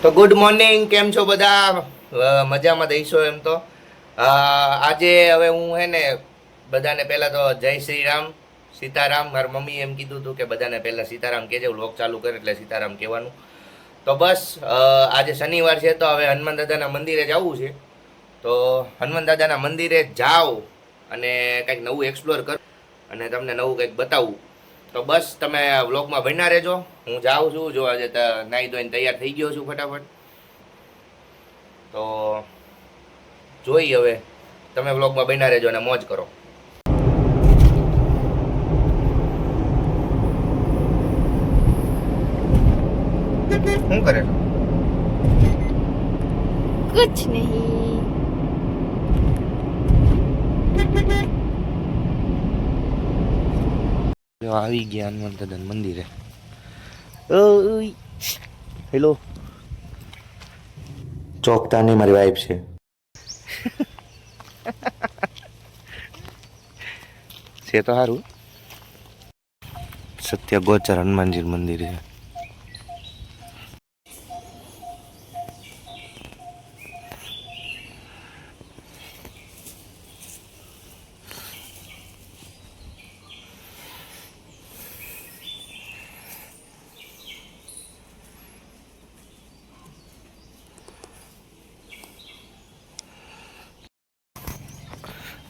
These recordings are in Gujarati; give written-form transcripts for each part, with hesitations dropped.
તો ગુડ મોર્નિંગ, કેમ છો બધા? મજામાં દઈશો એમ તો. આજે હવે હું હે ને બધાને પહેલાં તો જય શ્રી રામ, સીતારામ. મારી મમ્મી એમ કીધું હતું કે બધાને પહેલાં સીતારામ કહેજે, વ્લોગ ચાલુ કરે એટલે સીતારામ કહેવાનું. તો બસ આજે શનિવાર છે તો હવે હનુમાન દાદાના મંદિરે જવું છે. તો હનુમાન દાદાના મંદિરે જાઓ અને કંઈક નવું એક્સપ્લોર કરો અને તમને નવું કંઈક બતાવું. તો બસ તમે વ્લોગમાં બન્યા રહેજો. હું જાઉં છું, જો આજે નાહી ધોઈને તૈયાર થઈ ગયો છું ફટાફટ. તો જોઈ હવે તમે વ્લોગમાં બન્યા રહેજો અને મોજ કરો. શું કરે છો? कुछ नहीं. આવી ગયા હનુમાન દાદા મંદિરે. હેલો. ચોકતા નહીં, મારી વાઈફ છે. છે તો સારું. સત્ય ગોચર હનુમાનજી મંદિર છે.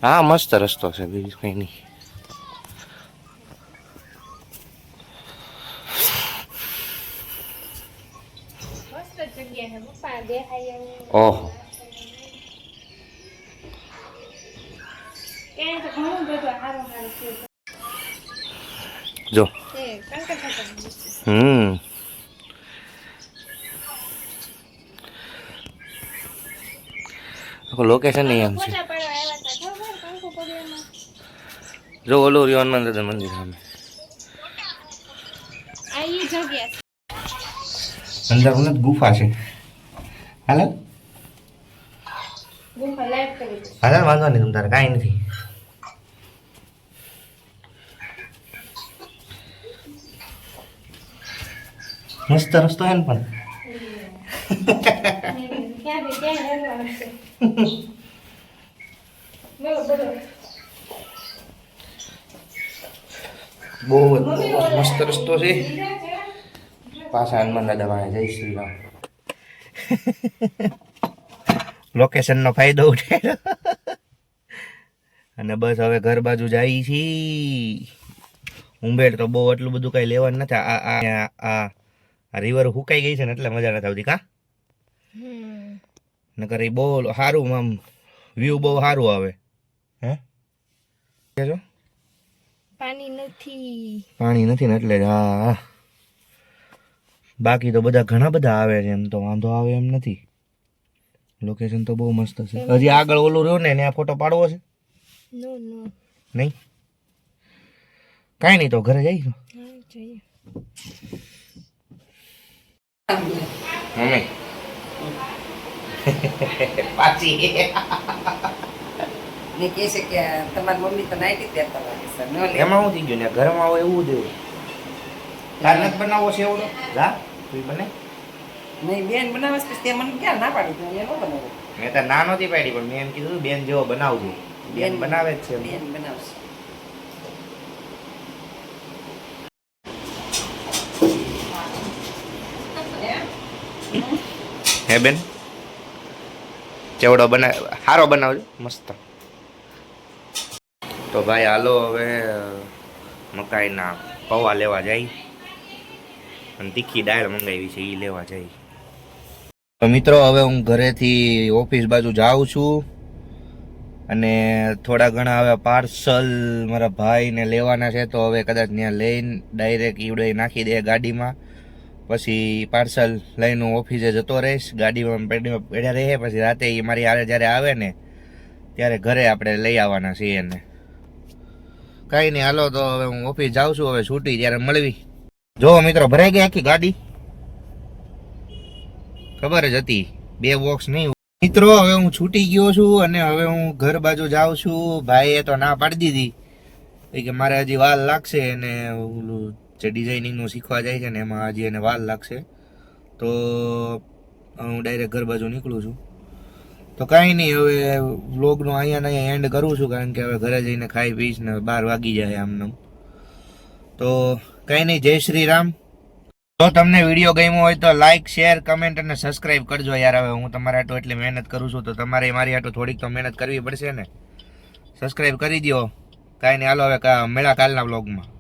હા, મસ્ત રસ્તો છે, બીજું કંઈ નહીં. મસ્ત જગ્યા છે પપ્પા, દેખાય એવું. ઓહો, ક્યાંય તો ઘણું બધું સારું સારું છે. જો. કંકર લોકેશન નહીં એમ છે. ફોટા પાડવા આવ્યા હતા ખબર કંકુ પડિયામાં. જો ઓલું રહ્યું હનુમાન દાદા મંદિર સામે. આ ઈ જગ્યા છે. અંદર મને ગુફા છે. હાલે ગુફા લાઈટ કરી દે. હાલે, વાંધો નહીં, તમ તારે કાંઈ નથી. મસ્ત રસ્તો હે ને પણ. ક્યાં બી ક્યાં રહેવાનું છે. બોલો બોલો. બહુ જ મસ્ત રસ્તો છે. પાછા હનુમાન દાદા પાસે જય શ્રી રામ. લોકેશનનો ફાયદો ઉઠાડ્યો અને બસ હવે ઘર બાજુ જાય છી. ઉંબેડ તો બહુ એટલું બધું કઈ લેવાનું નથી. આ રિવર હુકાઈ ગઈ છે ને એટલે મજા નથી આવતી. કા નકર એ બહુ સારું, આમ વ્યૂ બહુ સારું આવે. હે જો પાણી નથી. પાણી નથી ને એટલે જ. હા, બાકી તો બધા ઘણા બધા આવે છે, એમ તો વાંધો આવે એમ નથી. લોકેશન તો બહુ મસ્ત છે. હજી આગળ ઓલું રહ્યું ને ત્યાં ફોટો પાડવો છે. નો નો નહીં, કાંઈ નહીં, તો ઘરે જઈશું. હા જોઈએ. મમ્મી પાછી ને કહે છે કે તમારી મમ્મી તો નાઈ જ દેતા લાગે છે ન લે. એમાં શું થઈ ગયું ને? ઘરમાં આવો એવું જ એવું. તાર નથી બનાવવો છે એવડો? જા તું બને. નહીં બેન બનાવે છે તે મને ક્યાં ના પાડી તું એ ન બનાવે. મેં તો ના નહોતી પાડી, પણ મેં એમ કીધું બેન જેવો બનાવજો. બેન બનાવે જ છે. બેન બનાવશે. હે બેન, ચેવડો બનાવ સારો બનાવજો, મસ્ત. તો ભાઈ હાલો હવે મકાઈના પૌવા લેવા જાય અને તીખી દાળ મંગાવી છે એ લેવા જાય. તો મિત્રો હવે હું ઘરેથી ઓફિસ બાજુ જાઉં છું અને થોડા ઘણા હવે પાર્સલ મારા ભાઈને લેવાના છે. તો હવે કદાચ ત્યાં લઈને ડાયરેક્ટ ઈવડે નાખી દે ગાડીમાં, પછી પાર્સલ લઈને હું ઓફિસે જતો રહીશ. ગાડીમાં પડ્યા રહે, પછી રાતે એ મારી હારે જ્યારે આવે ને ત્યારે ઘરે આપણે લઈ આવવાના છીએ એને. કાંઈ નહીં, હાલો તો હવે હું ઓફિસ જાઉં છું. હવે છૂટી ત્યારે મળવી. જો મિત્રો, ભરાઈ ગઈ આખી ગાડી, ખબર જ હતી. 2 બોક્સ નહીં. મિત્રો હવે હું છૂટી ગયો છું અને હવે હું ઘર બાજુ જાઉં છું. ભાઈએ તો ના પાડી દીધી કે મારે હજી વાર લાગશે, અને ઓલું જે ડિઝાઇનિંગનું શીખવા જાય છે ને એમાં હજી એને વાર લાગશે. તો હું ડાયરેક્ટ ઘર બાજુ નીકળું છું. તો કાંઈ નહીં, હવે વ્લોગનો અહીંયા ને અહીંયા એન્ડ કરું છું, કારણ કે હવે ઘરે જઈને ખાઈ પીશ ને 12 વાગી જાય આમને. તો કંઈ નહીં, જય શ્રી રામ. જો તમને વિડીયો ગમ્યો હોય તો લાઈક, શેર, કમેન્ટ અને સબસ્ક્રાઇબ કરજો યાર. હવે હું તમારા હાટુ એટલી મહેનત કરું છું, તો તમારે મારી હાટુ થોડીક તો મહેનત કરવી પડશે ને. સબસ્ક્રાઇબ કરી દો. કાંઈ નહીં, હાલો હવે મેળા કાલના વ્લોગમાં.